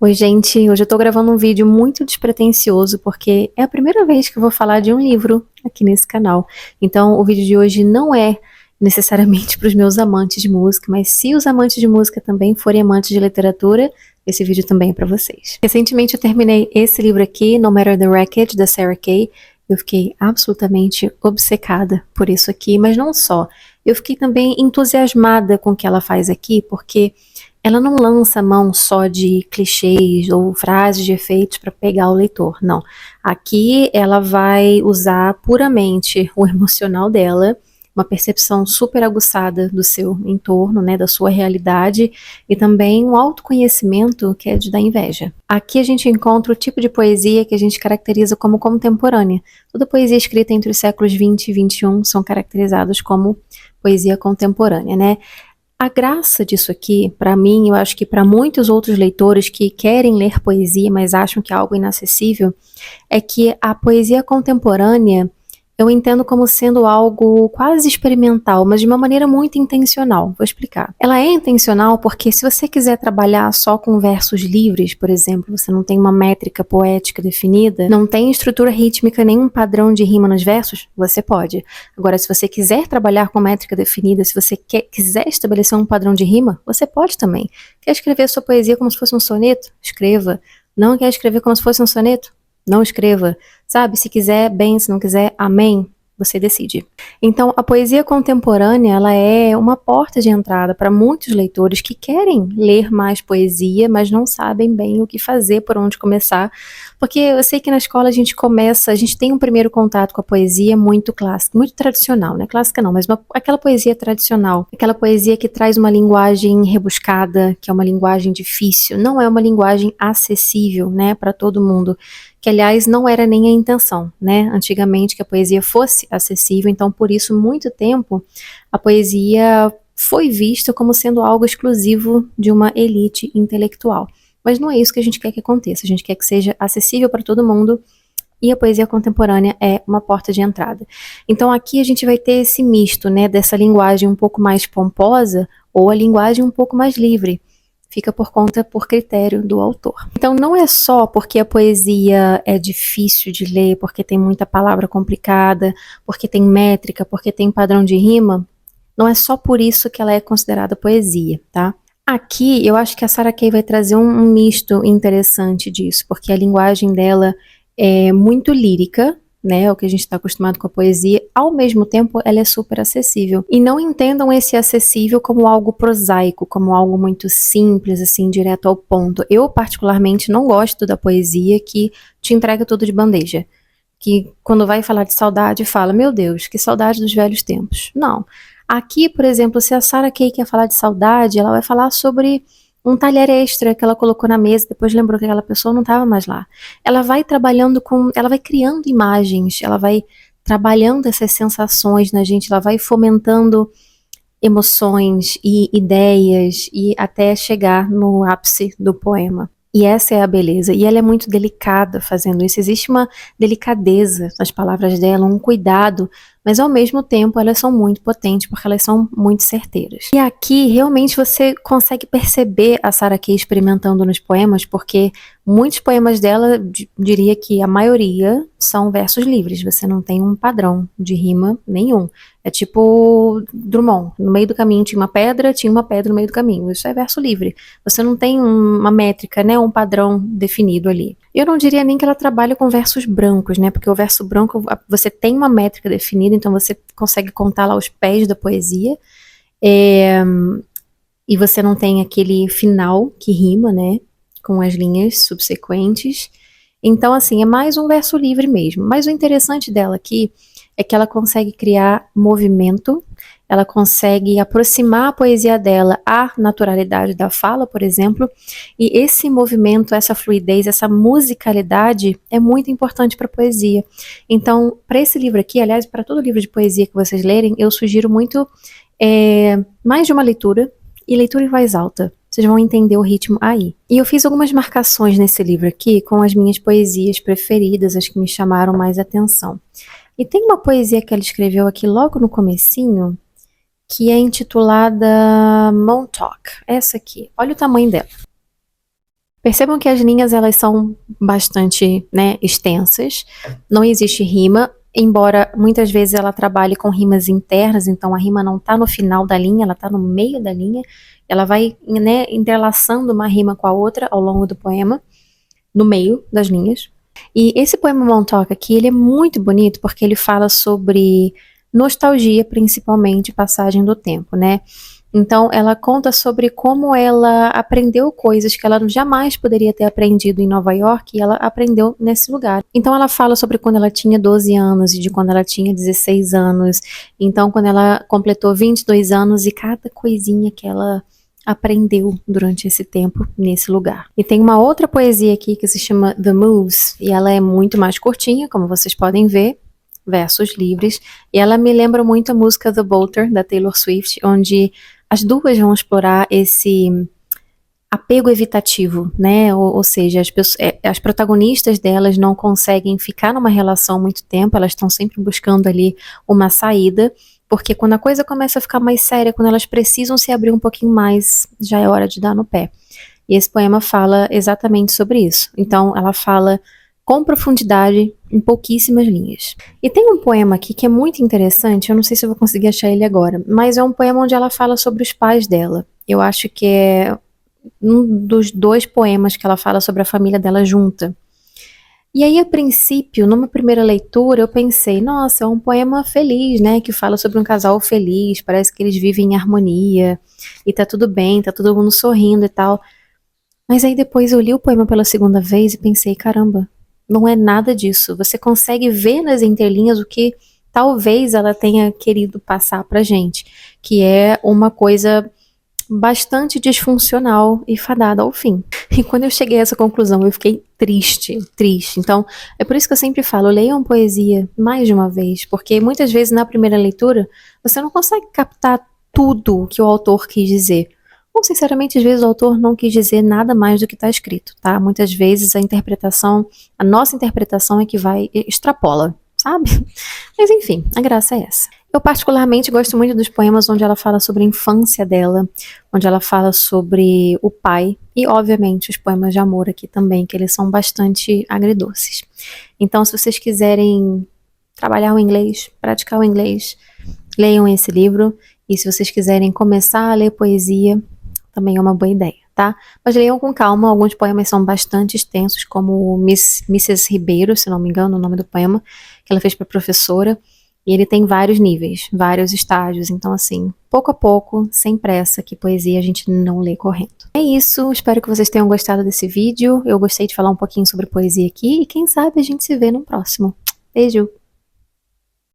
Oi, gente. Hoje eu tô gravando um vídeo muito despretensioso porque é a primeira vez que eu vou falar de um livro aqui nesse canal. Então, o vídeo de hoje não é necessariamente para os meus amantes de música, mas se os amantes de música também forem amantes de literatura, esse vídeo também é para vocês. Recentemente eu terminei esse livro aqui, No Matter the Wreckage, da Sarah Kay. Eu fiquei absolutamente obcecada por isso aqui, mas não só. Eu fiquei também entusiasmada com o que ela faz aqui, porque ela não lança mão só de clichês ou frases de efeitos para pegar o leitor, não. Aqui ela vai usar puramente o emocional dela, uma percepção super aguçada do seu entorno, né, da sua realidade, e também um autoconhecimento que é de dar inveja. Aqui a gente encontra o tipo de poesia que a gente caracteriza como contemporânea. Toda poesia escrita entre os séculos 20 e 21 são caracterizados como poesia contemporânea, né? A graça disso aqui, para mim, eu acho que para muitos outros leitores que querem ler poesia, mas acham que é algo inacessível, é que a poesia contemporânea eu entendo como sendo algo quase experimental, mas de uma maneira muito intencional. Vou explicar. Ela é intencional porque se você quiser trabalhar só com versos livres, por exemplo, você não tem uma métrica poética definida, não tem estrutura rítmica, nenhum padrão de rima nos versos, você pode. Agora, se você quiser trabalhar com métrica definida, se você quiser estabelecer um padrão de rima, você pode também. Quer escrever sua poesia como se fosse um soneto? Escreva. Não quer escrever como se fosse um soneto? Não escreva, sabe? Se quiser, bem, se não quiser, amém. Você decide. Então, a poesia contemporânea, ela é uma porta de entrada para muitos leitores que querem ler mais poesia, mas não sabem bem o que fazer, por onde começar. Porque eu sei que na escola a gente tem um primeiro contato com a poesia muito clássica, muito tradicional, né? Clássica não, mas aquela poesia tradicional, aquela poesia que traz uma linguagem rebuscada, que é uma linguagem difícil, não é uma linguagem acessível, né, para todo mundo. Que aliás não era nem a intenção, né, antigamente que a poesia fosse acessível, então por isso muito tempo a poesia foi vista como sendo algo exclusivo de uma elite intelectual. Mas não é isso que a gente quer que aconteça, a gente quer que seja acessível para todo mundo e a poesia contemporânea é uma porta de entrada. Então aqui a gente vai ter esse misto, né, dessa linguagem um pouco mais pomposa ou a linguagem um pouco mais livre. Fica por critério do autor. Então não é só porque a poesia é difícil de ler, porque tem muita palavra complicada, porque tem métrica, porque tem padrão de rima, não é só por isso que ela é considerada poesia, tá? Aqui eu acho que a Sarah Kay vai trazer um misto interessante disso, porque a linguagem dela é muito lírica, né, o que a gente está acostumado com a poesia, ao mesmo tempo ela é super acessível. E não entendam esse acessível como algo prosaico, como algo muito simples, assim, direto ao ponto. Eu, particularmente, não gosto da poesia que te entrega tudo de bandeja. Que quando vai falar de saudade, fala, meu Deus, que saudade dos velhos tempos. Não. Aqui, por exemplo, se a Sarah Kay quer falar de saudade, ela vai falar sobre um talher extra que ela colocou na mesa, depois lembrou que aquela pessoa não estava mais lá. Ela vai ela vai criando imagens, ela vai trabalhando essas sensações na gente, ela vai fomentando emoções e ideias e até chegar no ápice do poema. E essa é a beleza. E ela é muito delicada fazendo isso. Existe uma delicadeza nas palavras dela, um cuidado, mas ao mesmo tempo elas são muito potentes porque elas são muito certeiras. E aqui realmente você consegue perceber a Sarah Kay experimentando nos poemas, porque muitos poemas dela, diria que a maioria são versos livres. Você não tem um padrão de rima nenhum. É tipo Drummond, no meio do caminho tinha uma pedra no meio do caminho. Isso é verso livre. Você não tem uma métrica, né, um padrão definido ali. Eu não diria nem que ela trabalha com versos brancos, né, porque o verso branco você tem uma métrica definida, então você consegue contar lá os pés da poesia, e você não tem aquele final que rima, né, com as linhas subsequentes. Então, assim, é mais um verso livre mesmo. Mas o interessante dela aqui é que ela consegue criar movimento, ela consegue aproximar a poesia dela à naturalidade da fala, por exemplo, e esse movimento, essa fluidez, essa musicalidade é muito importante para a poesia. Então, para esse livro aqui, aliás, para todo livro de poesia que vocês lerem, eu sugiro muito mais de uma leitura, e leitura em voz alta. Vocês vão entender o ritmo aí. E eu fiz algumas marcações nesse livro aqui com as minhas poesias preferidas, as que me chamaram mais atenção. E tem uma poesia que ela escreveu aqui logo no comecinho, que é intitulada Montauk. Essa aqui. Olha o tamanho dela. Percebam que as linhas elas são bastante, né, extensas, não existe rima, embora muitas vezes ela trabalhe com rimas internas, então a rima não está no final da linha, ela está no meio da linha, ela vai, né, entrelaçando uma rima com a outra ao longo do poema, no meio das linhas. E esse poema Montauk aqui, ele é muito bonito porque ele fala sobre nostalgia, principalmente, passagem do tempo, né? Então, ela conta sobre como ela aprendeu coisas que ela jamais poderia ter aprendido em Nova York e ela aprendeu nesse lugar. Então, ela fala sobre quando ela tinha 12 anos e de quando ela tinha 16 anos. Então, quando ela completou 22 anos e cada coisinha que ela aprendeu durante esse tempo nesse lugar. E tem uma outra poesia aqui que se chama The Moves e ela é muito mais curtinha, como vocês podem ver, versos livres, e ela me lembra muito a música The Bolter, da Taylor Swift, onde as duas vão explorar esse apego evitativo, né? Ou seja, as protagonistas delas não conseguem ficar numa relação muito tempo, elas estão sempre buscando ali uma saída, porque quando a coisa começa a ficar mais séria, quando elas precisam se abrir um pouquinho mais, já é hora de dar no pé. E esse poema fala exatamente sobre isso. Então, ela fala com profundidade, em pouquíssimas linhas. E tem um poema aqui que é muito interessante, eu não sei se eu vou conseguir achar ele agora, mas é um poema onde ela fala sobre os pais dela. Eu acho que é um dos 2 poemas que ela fala sobre a família dela junta. E aí, a princípio, numa primeira leitura, eu pensei, nossa, é um poema feliz, né, que fala sobre um casal feliz, parece que eles vivem em harmonia, e tá tudo bem, tá todo mundo sorrindo e tal. Mas aí depois eu li o poema pela segunda vez e pensei, caramba, não é nada disso. Você consegue ver nas entrelinhas o que talvez ela tenha querido passar pra gente, que é uma coisa bastante disfuncional e fadada ao fim. E quando eu cheguei a essa conclusão, eu fiquei triste, triste. Então, é por isso que eu sempre falo, leiam poesia mais de uma vez, porque muitas vezes na primeira leitura, você não consegue captar tudo que o autor quis dizer. Ou, sinceramente, às vezes o autor não quis dizer nada mais do que está escrito, tá? Muitas vezes a nossa interpretação é que vai, extrapola, sabe? Mas enfim, a graça é essa. Eu particularmente gosto muito dos poemas onde ela fala sobre a infância dela, onde ela fala sobre o pai, e obviamente os poemas de amor aqui também, que eles são bastante agridoces. Então, se vocês quiserem trabalhar o inglês, praticar o inglês, leiam esse livro, e se vocês quiserem começar a ler poesia, também é uma boa ideia, tá? Mas leiam com calma, alguns poemas são bastante extensos, como Mrs. Ribeiro, se não me engano, o nome do poema, que ela fez para professora, e ele tem vários níveis, vários estágios, então assim, pouco a pouco, sem pressa, que poesia a gente não lê correndo. É isso, espero que vocês tenham gostado desse vídeo, eu gostei de falar um pouquinho sobre poesia aqui, e quem sabe a gente se vê no próximo. Beijo!